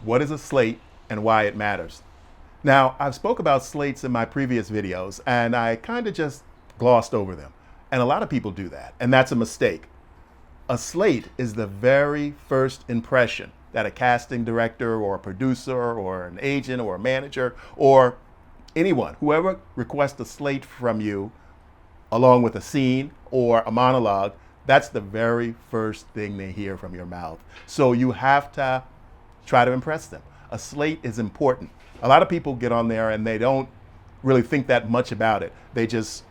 What is a slate and why it matters? Now, I've spoke about slates in my previous videos and I kind of just glossed over them. And a lot of people do that, and that's a mistake. A slate is the very first impression that a casting director or a producer or an agent or a manager or anyone, whoever requests a slate from you along with a scene or a monologue, that's the very first thing they hear from your mouth. So you have to try to impress them. A slate is important. A lot of people get on there and they don't really think that much about it. They just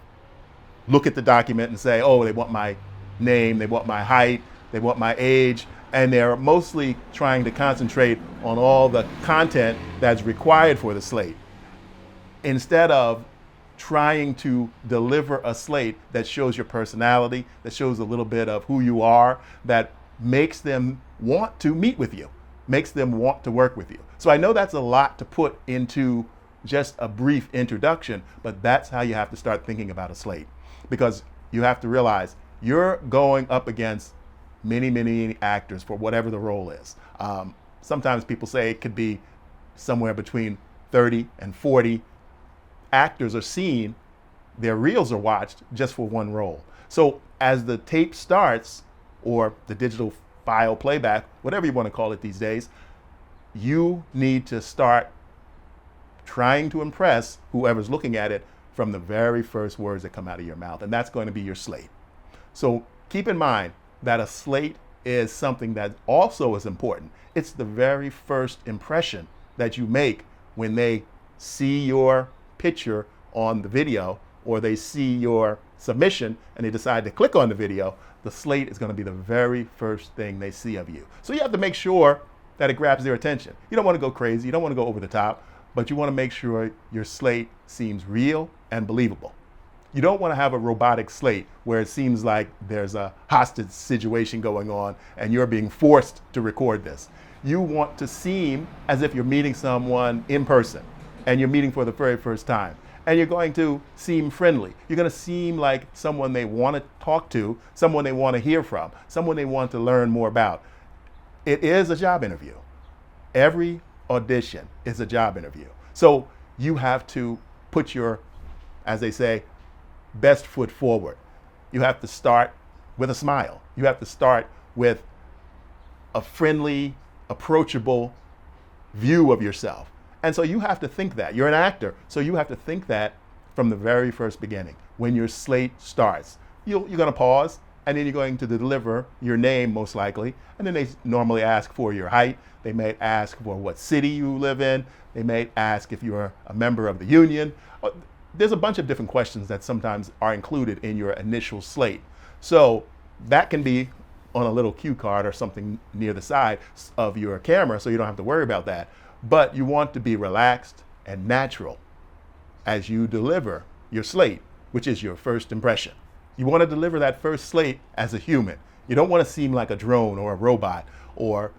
look at the document and say, oh, they want my name, they want my height, they want my age, and they're mostly trying to concentrate on all the content that's required for the slate instead of trying to deliver a slate that shows your personality, that shows a little bit of who you are, that makes them want to meet with you, makes them want to work with you. So I know that's a lot to put into just a brief introduction, but that's how you have to start thinking about a slate, because you have to realize you're going up against many, many actors for whatever the role is. Sometimes people say it could be somewhere between 30 and 40 actors are seen, their reels are watched just for one role. So as the tape starts, or the digital file playback, whatever you want to call it these days, you need to start trying to impress whoever's looking at it from the very first words that come out of your mouth. And that's going to be your slate. So keep in mind that a slate is something that also is important. It's the very first impression that you make when they see your picture on the video, or they see your submission and they decide to click on the video. The slate is going to be the very first thing they see of you. So you have to make sure that it grabs their attention. You don't want to go crazy, you don't want to go over the top, but you want to make sure your slate seems real and believable. You don't want to have a robotic slate where it seems like there's a hostage situation going on and you're being forced to record this. You want to seem as if you're meeting someone in person and you're meeting for the very first time. And you're going to seem friendly. You're going to seem like someone they want to talk to, someone they want to hear from, someone they want to learn more about. It is a job interview. Every audition is a job interview. So you have to put your, as they say, best foot forward. You have to start with a smile. You have to start with a friendly, approachable view of yourself. And so you have to think that. You're an actor, so you have to think that from the very first beginning. When your slate starts, you're going to pause, and then you're going to deliver your name most likely, and then they normally ask for your height. They may ask for what city you live in. They may ask if you're a member of the union. There's a bunch of different questions that sometimes are included in your initial slate. So that can be on a little cue card or something near the side of your camera, so you don't have to worry about that. But you want to be relaxed and natural as you deliver your slate, which is your first impression. You want to deliver that first slate as a human. You don't want to seem like a drone or a robot or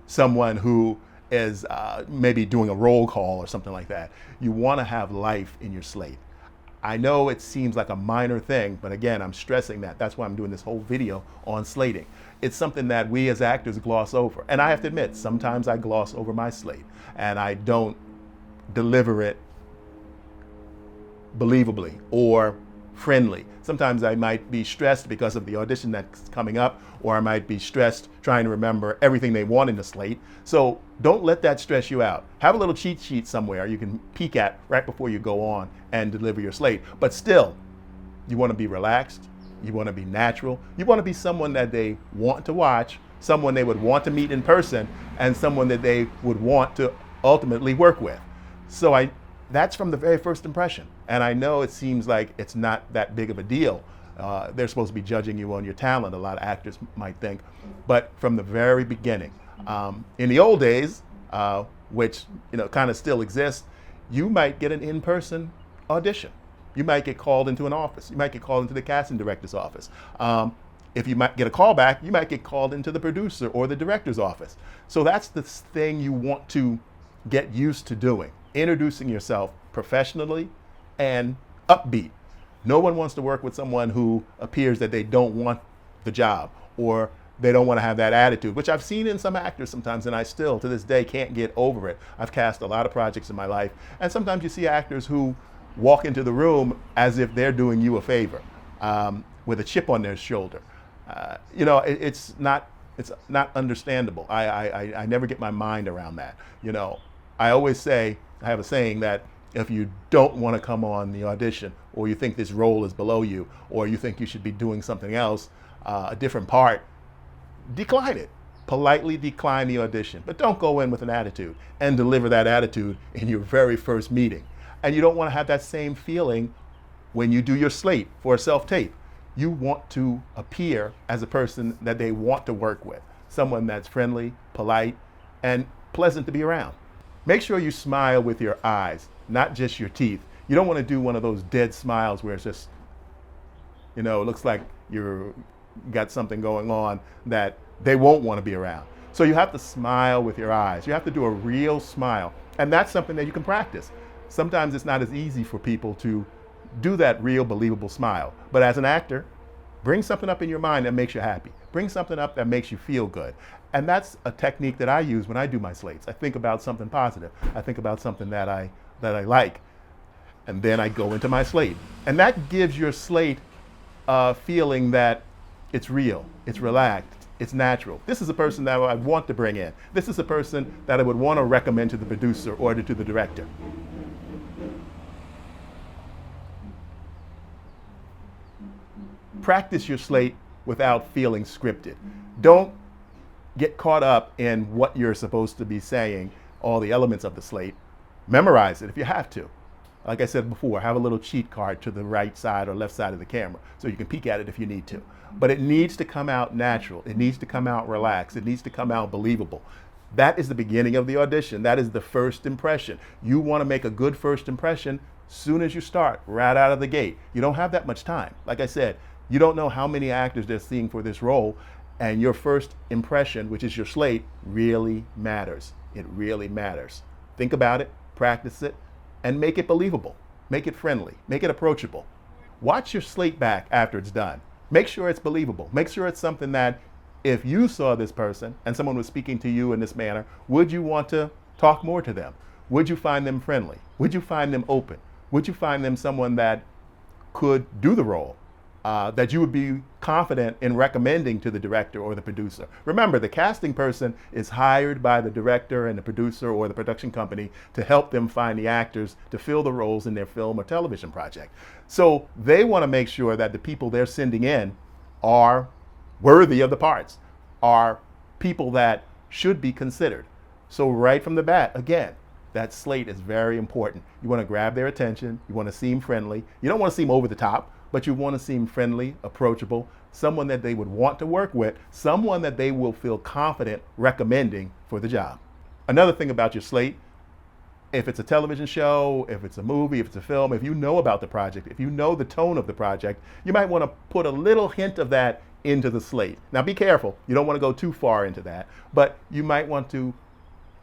someone who is maybe doing a roll call or something like that. You want to have life in your slate. I know it seems like a minor thing, but again, I'm stressing that. That's why I'm doing this whole video on slating. It's something that we as actors gloss over. And I have to admit, sometimes I gloss over my slate and I don't deliver it believably or friendly. Sometimes I might be stressed because of the audition that's coming up, or I might be stressed trying to remember everything they want in the slate. So don't let that stress you out. Have a little cheat sheet somewhere you can peek at right before you go on and deliver your slate. But still, you want to be relaxed, you want to be natural, you want to be someone that they want to watch, someone they would want to meet in person, and someone that they would want to ultimately work with. So that's from the very first impression. And I know it seems like it's not that big of a deal. They're supposed to be judging you on your talent, a lot of actors might think. But from the very beginning, in the old days, which kind of still exists, you might get an in-person audition. You might get called into an office. You might get called into the casting director's office. If you might get a call back, you might get called into the producer or the director's office. So that's the thing you want to get used to doing, introducing yourself professionally and upbeat. No one wants to work with someone who appears that they don't want the job or they don't want to have that attitude, which I've seen in some actors sometimes, and I still, to this day, can't get over it. I've cast a lot of projects in my life, and sometimes you see actors who walk into the room as if they're doing you a favor, with a chip on their shoulder. It's not understandable. I never get my mind around that. I always say, I have a saying that if you don't want to come on the audition, or you think this role is below you, or you think you should be doing something else, a different part, decline it. Politely decline the audition, but don't go in with an attitude and deliver that attitude in your very first meeting. And you don't want to have that same feeling when you do your slate for a self-tape. You want to appear as a person that they want to work with, someone that's friendly, polite, and pleasant to be around. Make sure you smile with your eyes, not just your teeth. You don't want to do one of those dead smiles where it's just, it looks like you're got something going on that they won't want to be around. So you have to smile with your eyes. You have to do a real smile. And that's something that you can practice. Sometimes it's not as easy for people to do that real, believable smile. But as an actor, bring something up in your mind that makes you happy. Bring something up that makes you feel good. And that's a technique that I use when I do my slates. I think about something positive. I think about something that I like. And then I go into my slate. And that gives your slate a feeling that it's real, it's relaxed, it's natural. This is a person that I want to bring in. This is a person that I would want to recommend to the producer or to the director. Practice your slate without feeling scripted. Don't get caught up in what you're supposed to be saying, all the elements of the slate. Memorize it if you have to. Like I said before, have a little cheat card to the right side or left side of the camera so you can peek at it if you need to. But it needs to come out natural. It needs to come out relaxed. It needs to come out believable. That is the beginning of the audition. That is the first impression. You want to make a good first impression soon as you start, right out of the gate. You don't have that much time. Like I said, you don't know how many actors they're seeing for this role, and your first impression, which is your slate, really matters. It really matters. Think about it, practice it, and make it believable. Make it friendly, make it approachable. Watch your slate back after it's done. Make sure it's believable. Make sure it's something that if you saw this person and someone was speaking to you in this manner, would you want to talk more to them? Would you find them friendly? Would you find them open? Would you find them someone that could do the role? That you would be confident in recommending to the director or the producer. Remember, the casting person is hired by the director and the producer or the production company to help them find the actors to fill the roles in their film or television project. So they want to make sure that the people they're sending in are worthy of the parts, are people that should be considered. So right from the bat, again, that slate is very important. You want to grab their attention. You want to seem friendly. You don't want to seem over the top, but you want to seem friendly, approachable, someone that they would want to work with, someone that they will feel confident recommending for the job. Another thing about your slate, if it's a television show, if it's a movie, if it's a film, if you know about the project, if you know the tone of the project, you might want to put a little hint of that into the slate. Now be careful, you don't want to go too far into that, but you might want to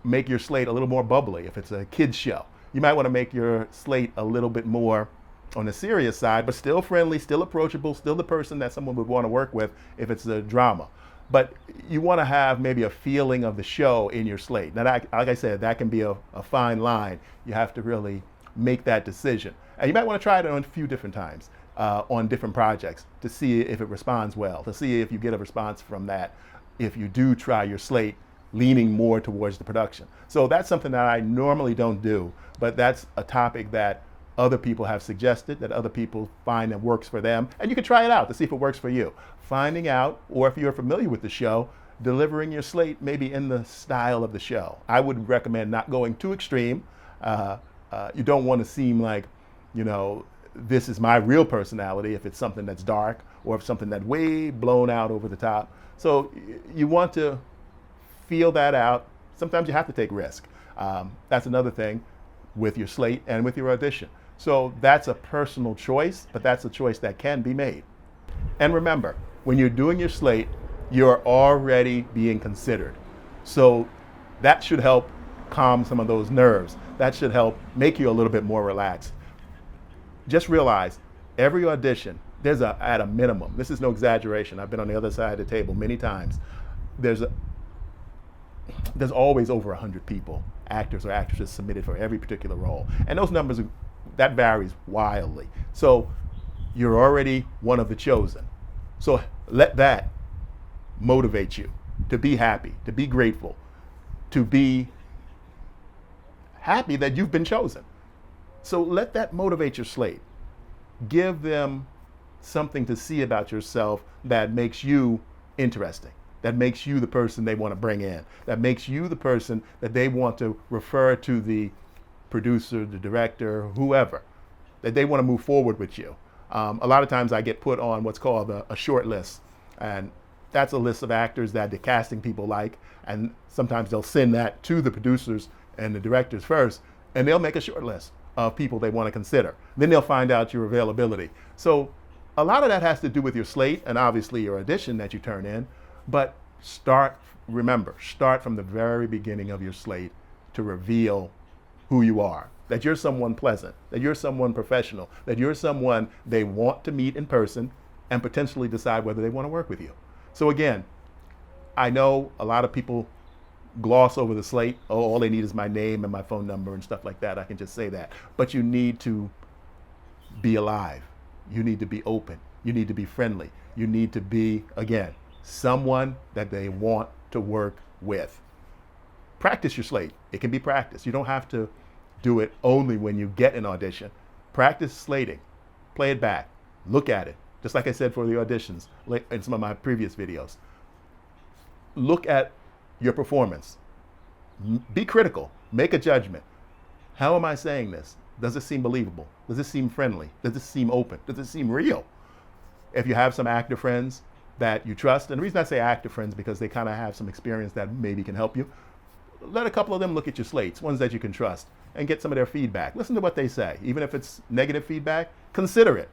make your slate a little more bubbly if it's a kid's show. You might want to make your slate a little bit more on the serious side, but still friendly, still approachable, still the person that someone would want to work with if it's a drama. But you want to have maybe a feeling of the show in your slate. Now, like I said, that can be a fine line. You have to really make that decision. And you might want to try it on a few different times on different projects to see if it responds well, to see if you get a response from that, if you do try your slate leaning more towards the production. So that's something that I normally don't do, but that's a topic that other people have suggested, that other people find that works for them, and you can try it out to see if it works for you. Finding out, or if you're familiar with the show, delivering your slate maybe in the style of the show. I would recommend not going too extreme. You don't want to seem like, this is my real personality if it's something that's dark or if something that's way blown out over the top. So you want to feel that out. Sometimes you have to take risk. That's another thing with your slate and with your audition. So that's a personal choice, but that's a choice that can be made. And remember, when you're doing your slate, you're already being considered. So that should help calm some of those nerves. That should help make you a little bit more relaxed. Just realize every audition, at a minimum, this is no exaggeration, I've been on the other side of the table many times, there's always over 100 people, actors or actresses, submitted for every particular role. And those numbers, that varies wildly. So you're already one of the chosen. So let that motivate you to be happy, to be grateful, to be happy that you've been chosen. So let that motivate your slate. Give them something to see about yourself that makes you interesting, that makes you the person they want to bring in, that makes you the person that they want to refer to the producer, the director, whoever, that they want to move forward with you. A lot of times I get put on what's called a short list, and that's a list of actors that the casting people like, and sometimes they'll send that to the producers and the directors first, and they'll make a short list of people they want to consider. Then they'll find out your availability. So a lot of that has to do with your slate and obviously your audition that you turn in, but remember, start from the very beginning of your slate to reveal who you are, that you're someone pleasant, that you're someone professional, that you're someone they want to meet in person and potentially decide whether they want to work with you. So again, I know a lot of people gloss over the slate. Oh, all they need is my name and my phone number and stuff like that. I can just say that. But you need to be alive. You need to be open. You need to be friendly. You need to be, again, someone that they want to work with. Practice your slate. It can be practiced. You don't have to do it only when you get an audition. Practice slating. Play it back. Look at it. Just like I said for the auditions in some of my previous videos. Look at your performance. Be critical. Make a judgment. How am I saying this? Does it seem believable? Does it seem friendly? Does it seem open? Does it seem real? If you have some actor friends that you trust, and the reason I say actor friends because they kind of have some experience that maybe can help you, let a couple of them look at your slates, ones that you can trust, and get some of their feedback. Listen to what they say. Even if it's negative feedback, consider it.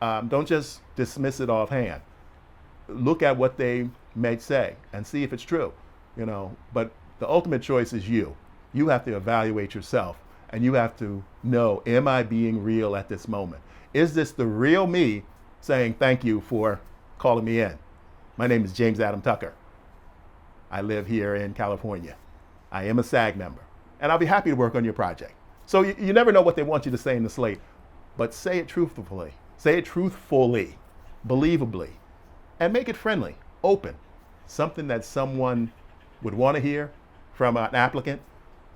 Don't just dismiss it offhand. Look at what they may say and see if it's true, but the ultimate choice is you. You have to evaluate yourself, and you have to know, am I being real at this moment? Is this the real me saying thank you for calling me in? My name is James Adam Tucker. I live here in California. I am a SAG member, and I'll be happy to work on your project. So you never know what they want you to say in the slate, but say it truthfully. Say it truthfully, believably, and make it friendly, open. Something that someone would want to hear from an applicant,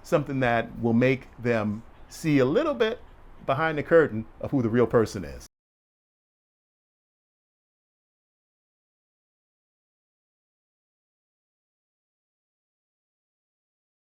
something that will make them see a little bit behind the curtain of who the real person is.